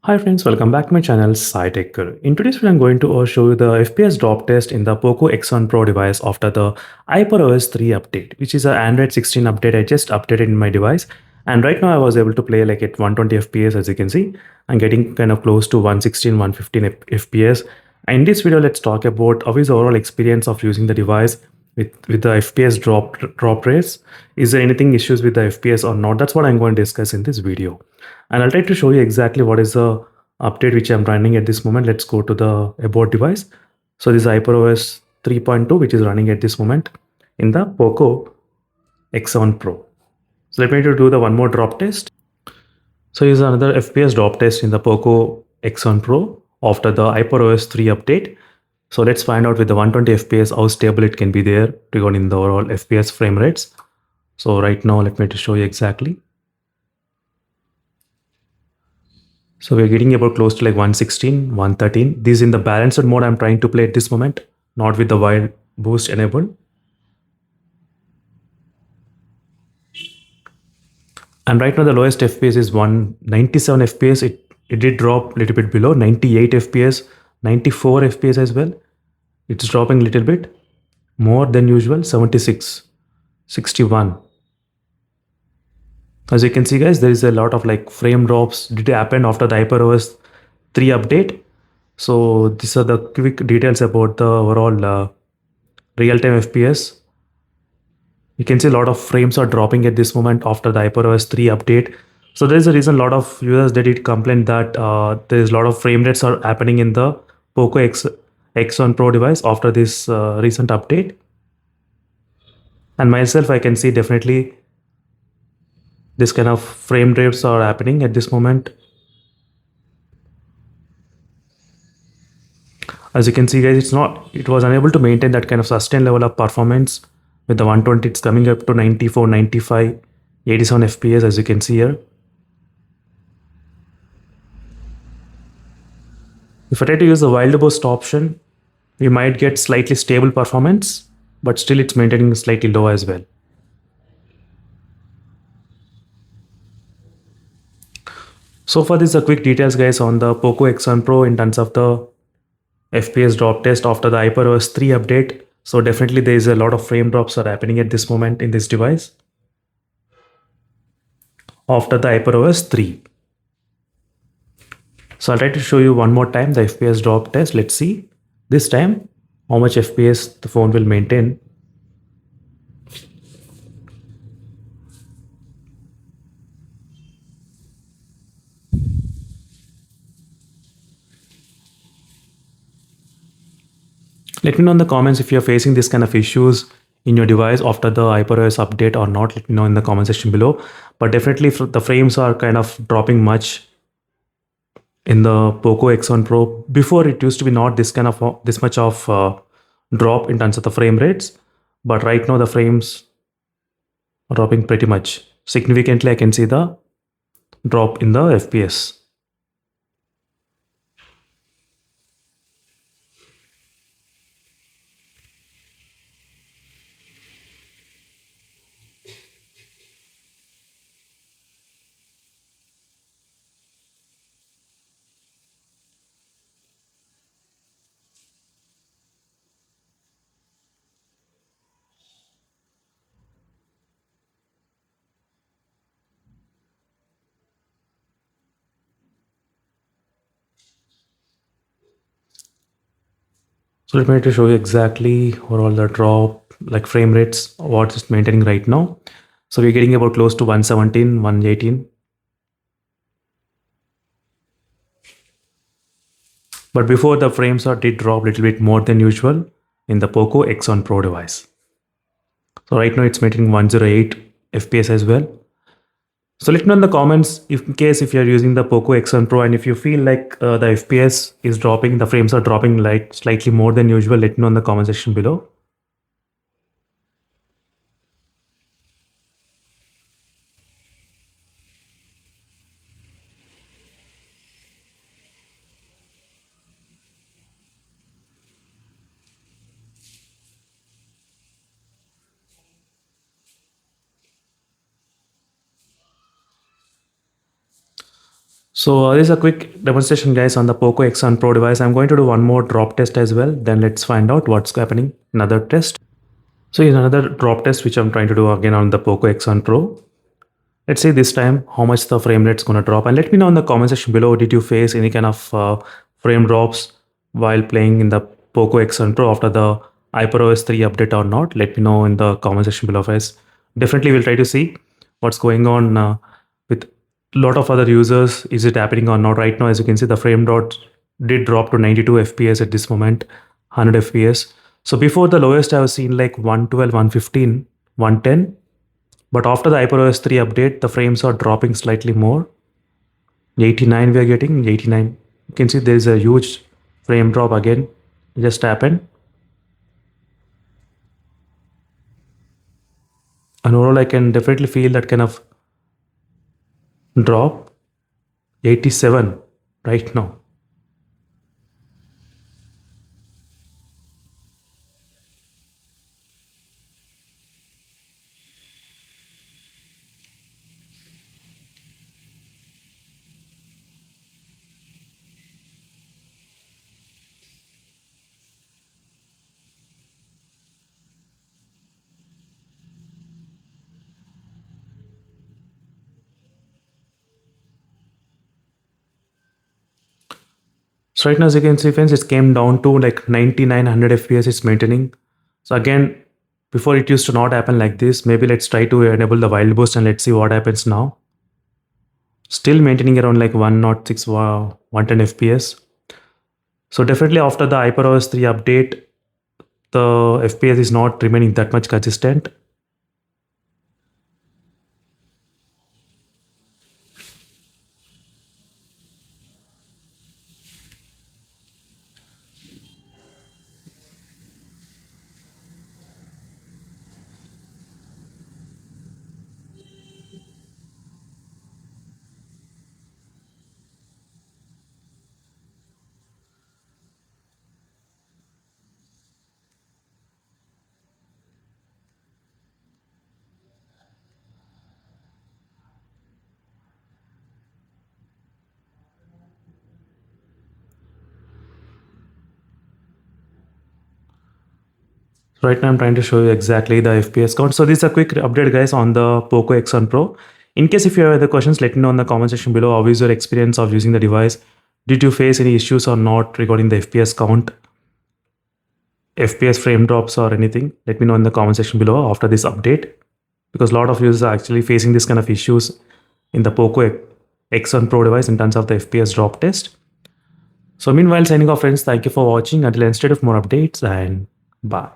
Hi friends, welcome back to my channel SciTech. In today's video, I'm going to show you the FPS drop test in the POCO X1 Pro device after the HyperOS 3 update, which is an Android 16 update I just updated in my device. And right now I was able to play like at 120 FPS as you can see. I'm getting kind of close to 116, 115 FPS. In this video, let's talk about how is the overall experience of using the device with the FPS drop rates. Is there anything issues with the FPS or not? That's what I'm going to discuss in this video. And I'll try to show you exactly what is the update which I'm running at this moment. Let's go to the about device. So this is HyperOS 3.2 which is running at this moment in the POCO X7 Pro. So let me do the one more drop test. So here's another FPS drop test in the POCO X1 Pro after the HyperOS 3 update. So let's find out with the 120 FPS how stable it can be there regarding the overall FPS frame rates. So right now let me just show you exactly. So we're getting about close to like 116, 113. This is in the balanced mode I'm trying to play at this moment, not with the wide boost enabled. And right now the lowest FPS is 197 FPS. It did drop a little bit below 98 FPS, 94 FPS as well. It's dropping a little bit more than usual, 76, 61. As you can see guys, there is a lot of like frame drops did happen after the HyperOS 3 update. So these are the quick details about the overall real-time FPS. You can see a lot of frames are dropping at this moment after the HyperOS 3 update. So there's a reason a lot of users they did complain that there's a lot of frame rates are happening in the POCO X1 Pro device after this recent update. And myself, I can see definitely this kind of frame rates are happening at this moment. As you can see guys, it was unable to maintain that kind of sustained level of performance with the 120. It's coming up to 94, 95, 87 FPS as you can see here. If I try to use the wild boost option, we might get slightly stable performance, but still it's maintaining slightly low as well. So far, these are quick details guys on the POCO X1 Pro in terms of the FPS drop test after the HyperOS 3 update. So definitely there is a lot of frame drops are happening at this moment in this device after the HyperOS 3. So I'll try to show you one more time the FPS drop test. Let's see this time how much FPS the phone will maintain. Let me know in the comments if you're facing this kind of issues in your device after the HyperOS update or not. Let me know in the comment section below. But definitely the frames are kind of dropping much in the POCO X1 Pro. Before it used to be not this kind of this much of drop in terms of the frame rates. But right now the frames are dropping pretty much significantly. I can see the drop in the FPS. So let me try to show you exactly what all the drop like frame rates what it's maintaining right now. So we're getting about close to 117, 118. But before the frames are did drop a little bit more than usual in the POCO X1 Pro device. So right now it's maintaining 108 FPS as well. So let me know in the comments if in case if you're using the POCO X1 Pro and if you feel like the FPS is dropping, the frames are dropping like slightly more than usual, let me know in the comment section below. So this is a quick demonstration guys on the POCO X8 Pro device. I'm going to do one more drop test as well. Then let's find out what's happening. Another test. So here's another drop test which I'm trying to do again on the POCO X8 Pro. Let's see this time how much the frame rate's gonna drop, and let me know in the comment section below, did you face any kind of frame drops while playing in the POCO X8 Pro after the HyperOS 3 update or not? Let me know in the comment section below guys. Definitely we'll try to see what's going on with a lot of other users. Is it happening or not? Right now as you can see, the frame rate did drop to 92 fps at this moment, 100 fps. So before, the lowest I've seen like 112, 115, 110. But after the HyperOS 3 update, the frames are dropping slightly more. 89 we are getting, 89. You can see there is a huge frame drop again. It just happened. And overall, I can definitely feel that kind of drop. 87 right now. So right now, as you can see, friends, it came down to like 9900 FPS. It's maintaining. So again, before it used to not happen like this. Maybe let's try to enable the wild boost and let's see what happens now. Still maintaining around like 106, 110 FPS. So definitely after the HyperOS 3 update, the FPS is not remaining that much consistent. Right now I'm trying to show you exactly the FPS count. So this is a quick update guys on the POCO X8 Pro. In case if you have other questions, let me know in the comment section below. How is your experience of using the device? Did you face any issues or not regarding the FPS count, FPS frame drops or anything? Let me know in the comment section below after this update, because a lot of users are actually facing this kind of issues in the POCO X8 Pro device in terms of the FPS drop test. So meanwhile, signing off friends, thank you for watching. Until instead of more updates, and bye.